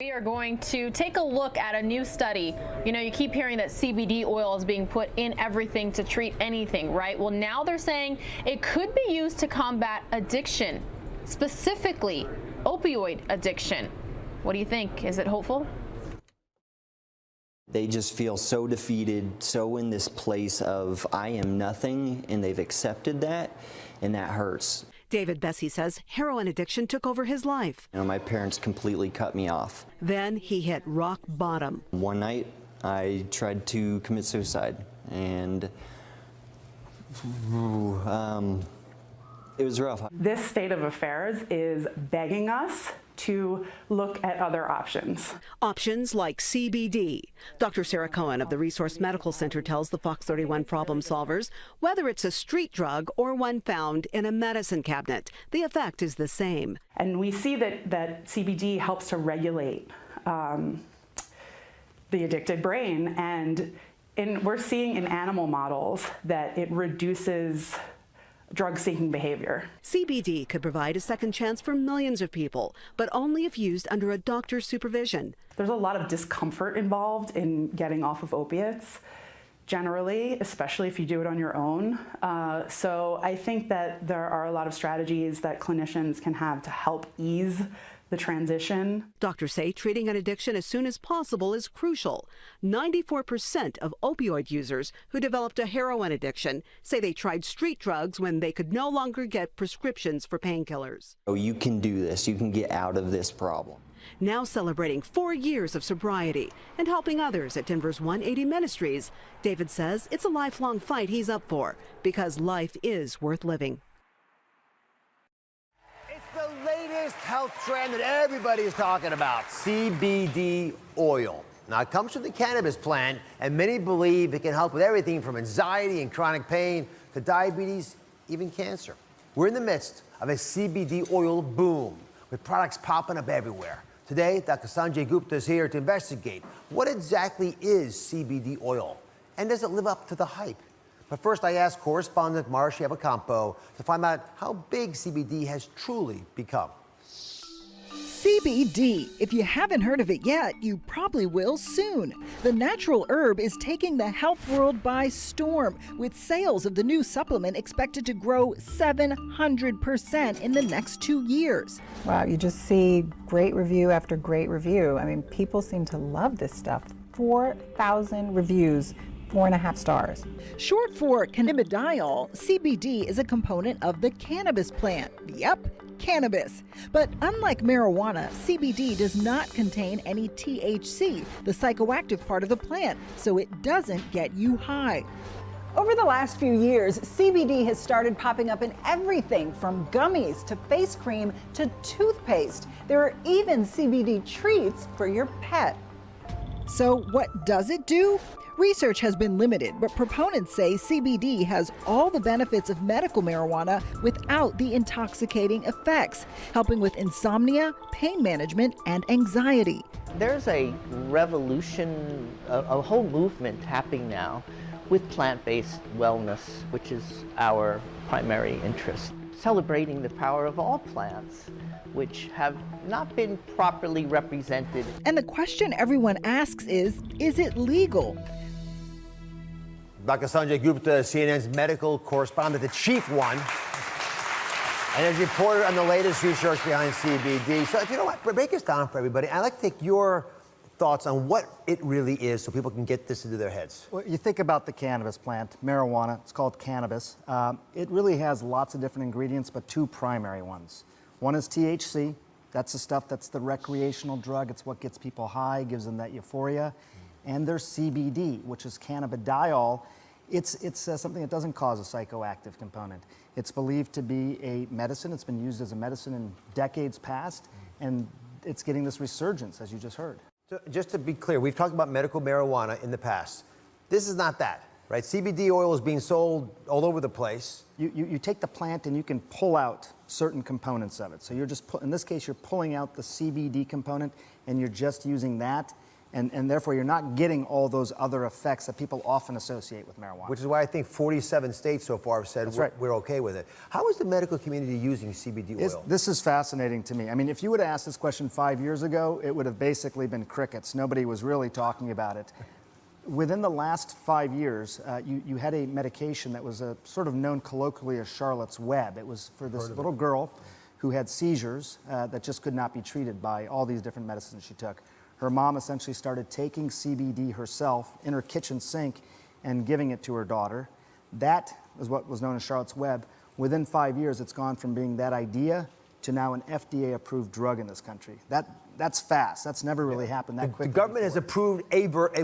We are going to take a look at a new study. You know, you keep hearing that CBD oil is being put in everything to treat anything, right? Well, now they're saying it could be used to combat addiction, specifically opioid addiction. What do you think? Is it hopeful? They just feel so defeated, so in this place of I am nothing, and they've accepted that, and that hurts. David Bessie says heroin addiction took over his life. You know, my parents completely cut me off. Then he hit rock bottom. One night, I tried to commit suicide, and it was rough. This state of affairs is begging us to look at other options. Options like CBD. Dr. Sarah Cohen of the Resource Medical Center tells the Fox 31 problem solvers, whether it's a street drug or one found in a medicine cabinet, the effect is the same. And we see that CBD helps to regulate the addicted brain, and we're seeing in animal models that it reduces drug-seeking behavior. CBD could provide a second chance for millions of people, but only if used under a doctor's supervision. There's a lot of discomfort involved in getting off of opiates, generally, especially if you do it on your own. So I think that there are a lot of strategies that clinicians can have to help ease the transition. Doctors say treating an addiction as soon as possible is crucial. 94% of opioid users who developed a heroin addiction say they tried street drugs when they could no longer get prescriptions for painkillers. Oh, you can do this. You can get out of this problem. Now celebrating 4 years of sobriety and helping others at Denver's 180 Ministries, David says it's a lifelong fight he's up for because life is worth living. The latest health trend that everybody is talking about, CBD oil. Now, it comes from the cannabis plant, and many believe it can help with everything from anxiety and chronic pain to diabetes, even cancer. We're in the midst of a CBD oil boom, with products popping up everywhere. Today, Dr. Sanjay Gupta is here to investigate what exactly is CBD oil, and does it live up to the hype? But first, I asked correspondent Marcia Evacampo to find out how big CBD has truly become. CBD. If you haven't heard of it yet, you probably will soon. The natural herb is taking the health world by storm, with sales of the new supplement expected to grow 700% in the next 2 years. Wow, you just see great review after great review. I mean, people seem to love this stuff. 4,000 reviews. 4.5 stars. Short for cannabidiol, CBD is a component of the cannabis plant. Yep, cannabis. But unlike marijuana, CBD does not contain any THC, the psychoactive part of the plant, so it doesn't get you high. Over the last few years, CBD has started popping up in everything from gummies to face cream to toothpaste. There are even CBD treats for your pet. So what does it do? Research has been limited, but proponents say CBD has all the benefits of medical marijuana without the intoxicating effects, helping with insomnia, pain management, and anxiety. There's a revolution, a whole movement happening now with plant-based wellness, which is our primary interest. Celebrating the power of all plants, which have not been properly represented. And the question everyone asks is it legal? Dr. Sanjay Gupta, CNN's medical correspondent, the chief one, and has reported on the latest research behind CBD. So if you know what, break this down for everybody. I'd like to take your thoughts on what it really is so people can get this into their heads. Well, you think about the cannabis plant, marijuana, it's called cannabis. It really has lots of different ingredients, but two primary ones. One is THC. That's the stuff that's the recreational drug. It's what gets people high, gives them that euphoria. And there's CBD, which is cannabidiol. It's something that doesn't cause a psychoactive component. It's believed to be a medicine. It's been used as a medicine in decades past, and it's getting this resurgence, as you just heard. So just to be clear, we've talked about medical marijuana in the past. This is not that, right? CBD oil is being sold all over the place. You take the plant and you can pull out certain components of it. So you're just, in this case, you're pulling out the CBD component and you're just using that. And therefore, you're not getting all those other effects that people often associate with marijuana. Which is why I think 47 states so far have said right. we're okay with it. How is the medical community using CBD oil? This is fascinating to me. I mean, if you would have asked this question 5 years ago, it would have basically been crickets. Nobody was really talking about it. Within the last 5 years, you had a medication that was sort of known colloquially as Charlotte's Web. It was for this little girl who had seizures that just could not be treated by all these different medicines she took. Her mom essentially started taking CBD herself in her kitchen sink and giving it to her daughter. That is what was known as Charlotte's Web. Within 5 years, it's gone from being that idea to now an FDA-approved drug in this country. That's fast. That's never really happened that quickly. The government has approved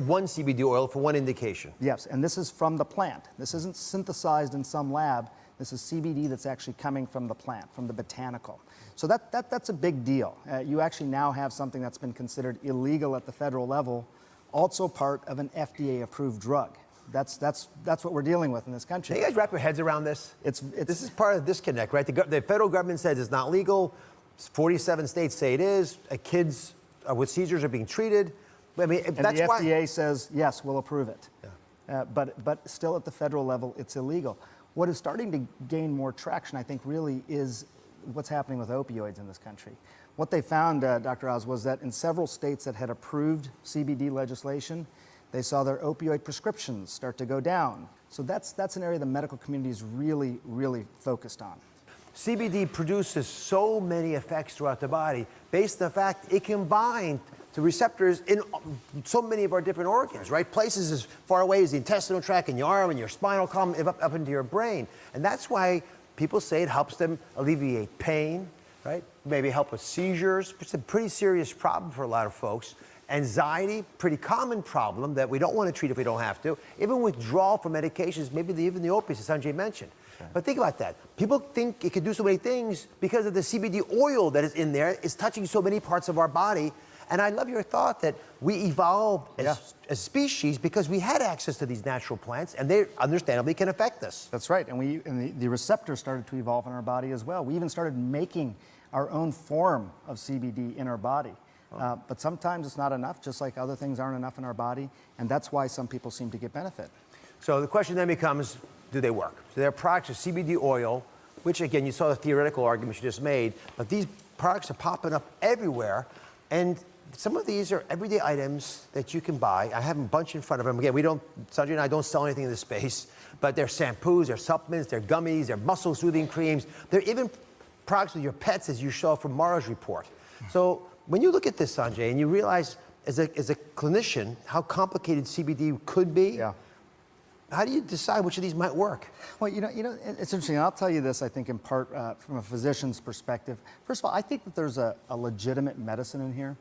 one CBD oil for one indication. Yes, and this is from the plant. This isn't synthesized in some lab. This is CBD that's actually coming from the plant, from the botanical. So that's a big deal. You actually now have something that's been considered illegal at the federal level, also part of an FDA-approved drug. That's what we're dealing with in this country. Can you guys wrap your heads around this? This is part of the disconnect, right? The federal government says it's not legal. 47 states say it is. Kids with seizures are being treated. I mean, and that's the why FDA says, yes, we'll approve it. Yeah. But still at the federal level, it's illegal. What is starting to gain more traction, I think, really is what's happening with opioids in this country. What they found, Dr. Oz, was that in several states that had approved CBD legislation, they saw their opioid prescriptions start to go down. So that's an area the medical community is really, really focused on. CBD produces so many effects throughout the body based on the fact it can bind to receptors in so many of our different organs, right? Places as far away as the intestinal tract and your arm and your spinal column, up into your brain. And that's why people say it helps them alleviate pain, right? Maybe help with seizures. It's a pretty serious problem for a lot of folks. Anxiety, pretty common problem that we don't want to treat if we don't have to. Even withdrawal from medications, maybe even the opiates that Sanjay mentioned. Okay. But think about that. People think it can do so many things because of the CBD oil that is in there. It's touching so many parts of our body. And I love your thought that we evolved as a species because we had access to these natural plants, and they understandably can affect us. That's right, and the receptors started to evolve in our body as well. We even started making our own form of CBD in our body. But sometimes it's not enough, just like other things aren't enough in our body, and that's why some people seem to get benefit. So the question then becomes, do they work? So there are products of CBD oil, which again, you saw the theoretical argument you just made, but these products are popping up everywhere, and some of these are everyday items that you can buy. I have a bunch in front of them. Again, Sanjay and I don't sell anything in this space, but they're shampoos, they're supplements, they're gummies, they're muscle soothing creams. They're even products with your pets, as you saw from Mara's report. So when you look at this, Sanjay, and you realize as a clinician how complicated CBD could be, how do you decide which of these might work? Well, it's interesting. I'll tell you this, I think, in part from a physician's perspective. First of all, I think that there's a legitimate medicine in here.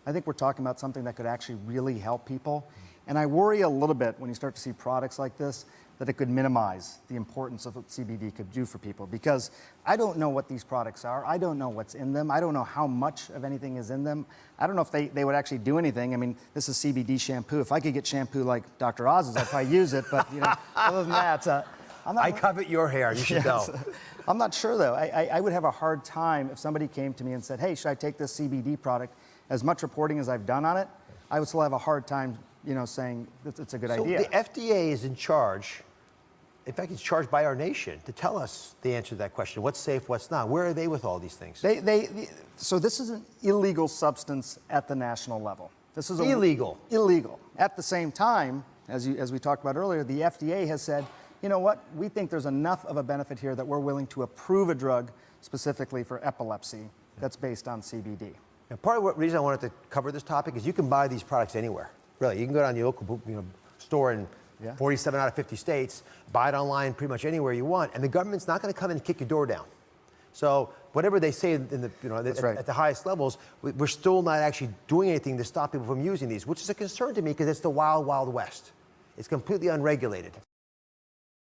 I think we're talking about something that could actually really help people. And I worry a little bit when you start to see products like this that it could minimize the importance of what CBD could do for people, because I don't know what these products are. I don't know what's in them. I don't know how much of anything is in them. I don't know if they would actually do anything. I mean, this is CBD shampoo. If I could get shampoo like Dr. Oz's, I'd probably use it. But other than that, I covet your hair. You should know. I'm not sure, though. I would have a hard time if somebody came to me and said, hey, should I take this CBD product? As much reporting as I've done on it, I would still have a hard time, saying it's a good idea. So the FDA is in charge. In fact, it's charged by our nation to tell us the answer to that question. What's safe, what's not? Where are they with all these things? So this is an illegal substance at the national level. This is illegal. Illegal. At the same time, as we talked about earlier, the FDA has said, you know what? We think there's enough of a benefit here that we're willing to approve a drug specifically for epilepsy that's based on CBD. And part of the reason I wanted to cover this topic is you can buy these products anywhere. Really, you can go down to your local store in 47 out of 50 states, buy it online pretty much anywhere you want, and the government's not going to come in and kick your door down. So whatever they say in the, at the highest levels, we're still not actually doing anything to stop people from using these, which is a concern to me because it's the wild, wild west. It's completely unregulated.